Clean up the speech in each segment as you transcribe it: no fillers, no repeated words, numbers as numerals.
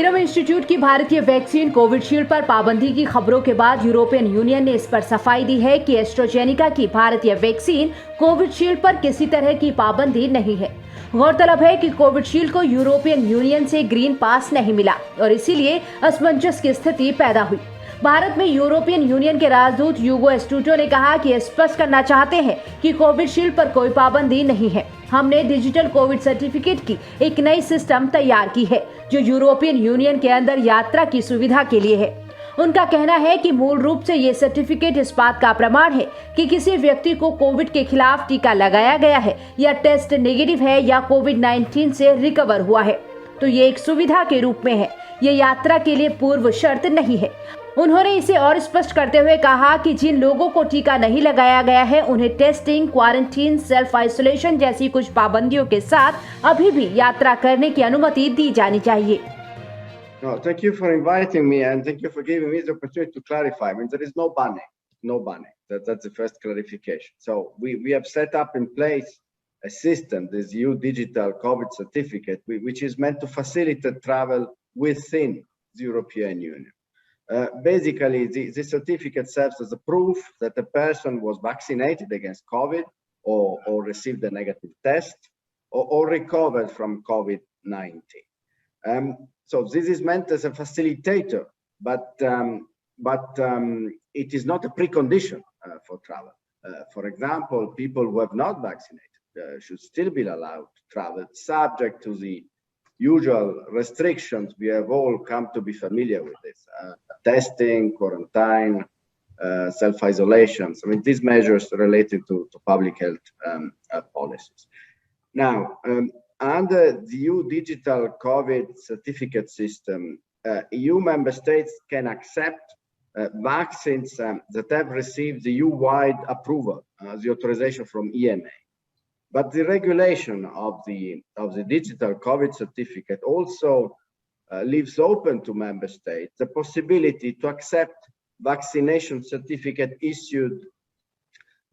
Serum institute की भारतीय vaccine Covishield पर पाबंदी की खबरों के बाद यूरोपियन यूनियन ने इस पर सफाई दी है कि एस्ट्राजेनेका की भारतीय वैक्सीन कोविशील्ड पर किसी तरह की पाबंदी नहीं है। गौरतलब है कि कोविशील्ड को यूरोपियन यूनियन से ग्रीन पास नहीं मिला और इसीलिए असमंजस की स्थिति पैदा हुई। भारत में यूरोपियन यूनियन के राजदूत यूगो एस्टूटो ने कहा कि स्पष्ट करना चाहते हैं कि कोविशील्ड पर कोई पाबंदी नहीं है। हमने डिजिटल कोविड सर्टिफिकेट की एक नई सिस्टम तैयार की है जो यूरोपियन यूनियन के अंदर यात्रा की सुविधा के लिए है। उनका कहना है कि मूल रूप से ये सर्टिफिकेट इस बात का प्रमाण है कि किसी व्यक्ति को कोविड के खिलाफ टीका लगाया गया है या टेस्ट नेगेटिव है या कोविड-19 से रिकवर हुआ है, तो ये एक सुविधा के रूप में है। ये यात्रा के लिए पूर्व शर्त नहीं है। उन्होंने इसे और स्पष्ट करते हुए कहा कि जिन लोगों को टीका नहीं लगाया गया है उन्हें टेस्टिंग, क्वारंटीन, सेल्फ आइसोलेशन जैसी कुछ पाबंदियों के साथ अभी भी यात्रा करने की अनुमति दी जानी चाहिए। No, thank you for inviting me and thank you for giving me the opportunity to clarify. I mean, there is no banning, no banning. That's the first clarification. So we have set up in place a system, this EU digital COVID certificate, which is meant to facilitate travel within the European Union. Basically, the certificate serves as a proof that a person was vaccinated against COVID or received a negative test or recovered from COVID-19. So this is meant as a facilitator, but it is not a precondition for travel. For example, people who have not vaccinated should still be allowed to travel, subject to the usual restrictions we have all come to be familiar with this. Testing, quarantine, self-isolation. I mean, these measures related to public health policies. Now, under the EU digital COVID certificate system, EU member states can accept vaccines that have received the EU-wide approval, the authorization from EMA. But the regulation of the digital COVID certificate also leaves open to member states the possibility to accept vaccination certificate issued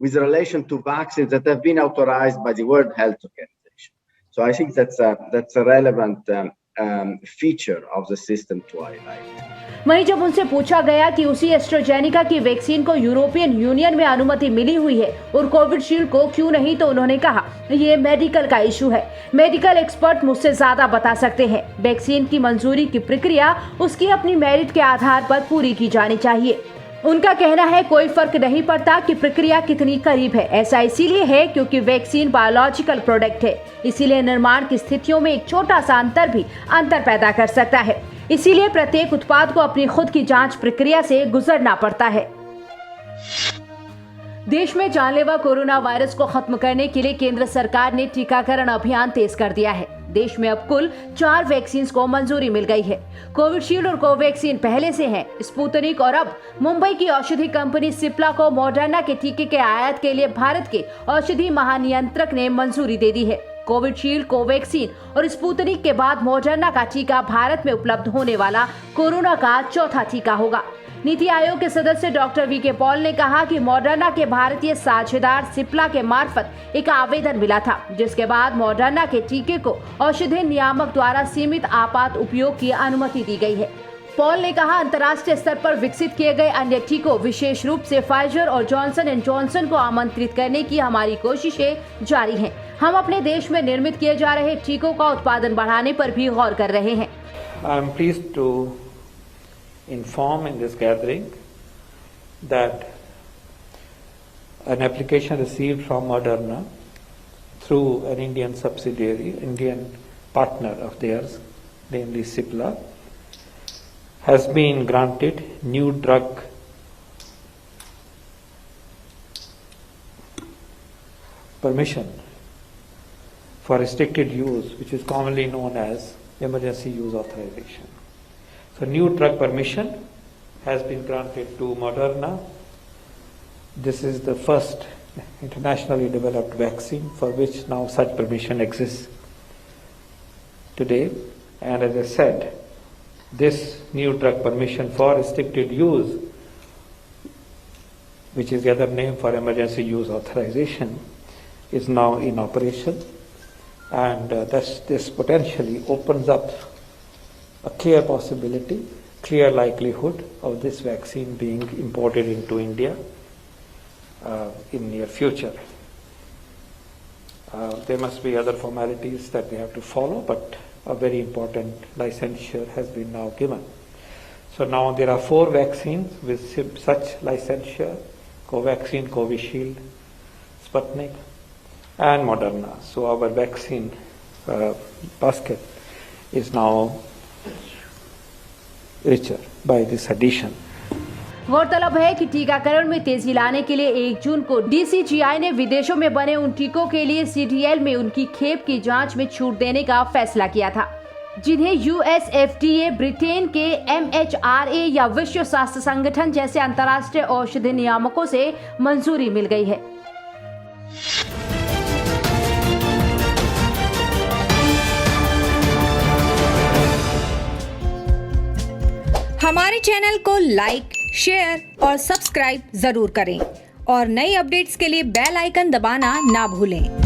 with relation to vaccines that have been authorized by the World Health Organization. So I think that's a relevant feature of the system to highlight. वहीं जब उनसे पूछा गया कि उसी AstraZeneca की vaccine को European union में अनुमति मिली हुई है और कोविशील्ड को क्यों नहीं, तो उन्होंने कहा ये मेडिकल का इशू है। मेडिकल एक्सपर्ट मुझसे ज्यादा बता सकते हैं। वैक्सीन की मंजूरी की प्रक्रिया उसकी अपनी मेरिट के आधार पर पूरी की जानी चाहिए। उनका कहना है कोई फर्क नहीं पड़ता कि प्रक्रिया कितनी करीब है। ऐसा इसीलिए है क्योंकि वैक्सीन बायोलॉजिकल प्रोडक्ट है, इसीलिए निर्माण की स्थितियों में एक छोटा सा अंतर भी अंतर पैदा कर सकता है। इसीलिए प्रत्येक उत्पाद को अपनी खुद की जांच प्रक्रिया से गुजरना पड़ता है। देश में जानलेवा कोरोना वायरस को खत्म करने के लिए केंद्र सरकार ने टीकाकरण अभियान तेज कर दिया है। देश में अब कुल 4 वैक्सीन को मंजूरी मिल गई है। कोविशील्ड और कोवैक्सीन पहले से हैं। स्पुतनिक और अब मुंबई की औषधि कंपनी सिप्ला को मॉडर्ना के टीके के आयात के लिए भारत के औषधि महानियंत्रक ने मंजूरी दे दी है। कोविशील्ड, कोवैक्सीन और स्पुतनिक के बाद मॉडर्ना का टीका भारत में उपलब्ध होने वाला कोरोना का चौथा टीका होगा। नीति आयोग के सदस्य डॉक्टर वी के पॉल ने कहा कि मॉडर्ना के भारतीय साझेदार सिप्ला के मार्फत एक आवेदन मिला था, जिसके बाद मॉडर्ना के टीके को औषधि नियामक द्वारा सीमित आपात उपयोग की अनुमति दी गई है। पॉल ने कहा अंतर्राष्ट्रीय स्तर पर विकसित किए गए अन्य टीकों, विशेष रूप से फाइजर और जॉनसन एंड जॉनसन को आमंत्रित करने की हमारी कोशिशें जारी हैं। हम अपने देश में निर्मित किए जा रहे टीकों का उत्पादन बढ़ाने पर भी गौर कर रहे हैं। I am pleased to inform in this gathering that an application received from Moderna through an Indian subsidiary, Indian partner of theirs, namely Cipla, has been granted new drug permission for restricted use, which is commonly known as emergency use authorization. So new drug permission has been granted to Moderna. This is the first internationally developed vaccine for which now such permission exists today. And as I said, this new drug permission for restricted use, which is the other name for emergency use authorization, is now in operation. And this potentially opens up a clear possibility, clear likelihood of this vaccine being imported into India in near future. There must be other formalities that they have to follow, but a very important licensure has been now given. So now there are 4 vaccines with such licensure: Covaxin, Covishield, Sputnik, and Moderna. So our vaccine basket is now richer by this addition. गौरतलब है कि टीकाकरण में तेजी लाने के लिए 1 जून को DCGI ने विदेशों में बने उन टीकों के लिए CDL में उनकी खेप की जांच में छूट देने का फैसला किया था, जिन्हें US FDA, ब्रिटेन के MHRA या विश्व स्वास्थ्य संगठन जैसे अंतर्राष्ट्रीय औषधि नियामकों से मंजूरी मिल गई है। हमारे चैनल को लाइक, शेयर और सब्सक्राइब जरूर करें और नई अपडेट्स के लिए बेल आइकन दबाना ना भूलें।